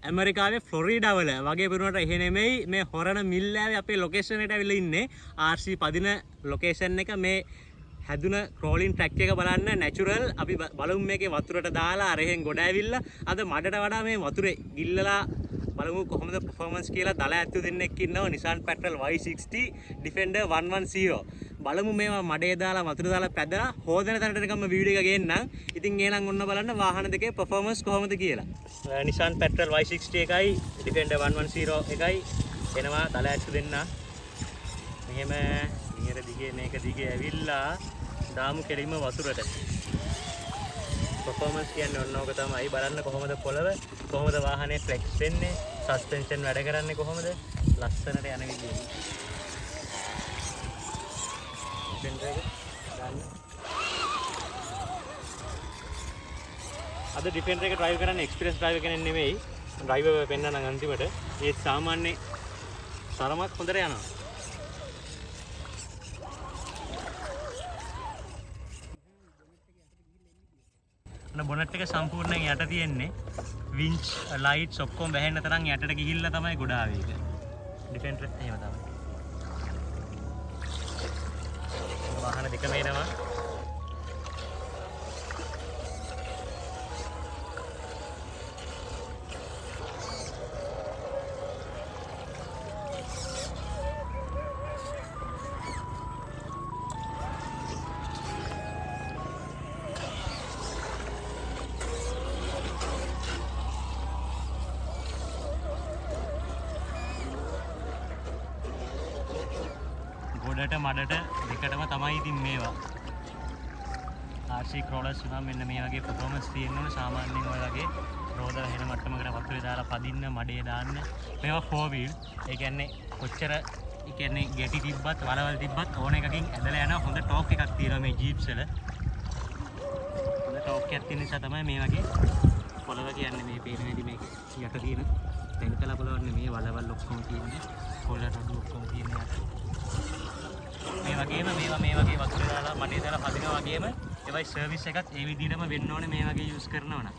ඇමරිකාවේ ෆ්ලොරිඩා වල වගේ පෙනුනට එහෙ නෙමෙයි මේ හොරණ මිල්ලාවේ අපේ ලොකේෂන් එකට අවිල්ලා ඉන්නේ RC පදින ලොකේෂන් එක මේ හැදුන ක්‍රෝලින් ට්‍රැක් එක බලන්න නැචරල් අපි බලමු මේකේ වතුරට දාලා අරහෙන් ගොඩ ඇවිල්ලා අද මඩට වඩා මේ වතුරේ ගිල්ලලා බලමු කොහොමද performance කියලා දල ඇත්තු දෙන්නෙක් ඉන්නවා Nissan Patrol Y60 Defender 110 බලමු මේවා මඩේ දාලා වතුර දාලා පැදලා හොදන තැනට නිකම්ම වීඩියෝ එක ගේන්නම්. ඉතින් එහෙනම් ඔන්න බලන්න වාහන දෙකේ performance කොහොමද කියලා. Nissan Patrol Y60 එකයි Defender 110 එකයි එනවා දල ඇත්තු දෙන්න. මෙහෙම නියර දිගේ මේක දිගේ ඇවිල්ලා දාමු කෙලින්ම වතුරට. performance කියන්නේ ඔන්න ඕක තමයි. බලන්න කොහොමද පොළව කොහොමද වාහනේ flex වෙන්නේ suspension වැඩ කරන්නේ කොහොමද ලස්සනට යන විදිහට. අද Defender එක drive කරන්න experience driver කෙනෙක් නෙමෙයි driver පෙන්නන අන්තිමට ඒ සාමාන්‍ය තරමක් හොඳට යනවා. බොනට් එක සම්පූර්ණයෙන් යට තියෙන්නේ වින්ච් ලයිට්ස් ඔක්කොම වැහෙන්න තරම් යටට ගිහිල්ලා තමයි ගොඩ ආවේ ඒක. ඩිෆෙන්ඩර් එකත් එහෙම තමයි. වාහන දෙකම එනවා. ගොඩට මඩට දෙකටම තමයි ඉතින් මේවා. RC crawlers උනා මෙන්න මේ වගේ performance තියෙන්න ඕන. සාමාන්‍යයෙන් ඔය වගේ රෝද වෙන මට්ටමකට වතුරේ දාලා පදින්න මඩේ දාන්න. මේවා 4 wheel. ඒ කියන්නේ කොච්චර ඒ කියන්නේ ගැටි තිබ්බත් වලවල් තිබ්බත් ඕන එකකින් ඇදලා යන හොඳ ටෝක් එකක් තියෙනවා මේ ජීප්ස් වල. හොඳ ටෝක් එකක් තියෙන නිසා තමයි මේ වගේ පොළව කියන්නේ මේ පේන විදි මේක යට තියෙන තැන්කලා පොළව නෙමේ වලවල් ඔක්කොම තියෙන්නේ. කොල්ලට ඔක්කොම තියෙන්නේ. මේ වගේම මේවා මේ වගේ වතුර දාලා මඩේ දාලා පදිනවා වගේම ඒවයි සර්විස් එකත් ඒ විදිහටම වෙන්න ඕනේ මේ වගේ යූස් කරනවා නම්.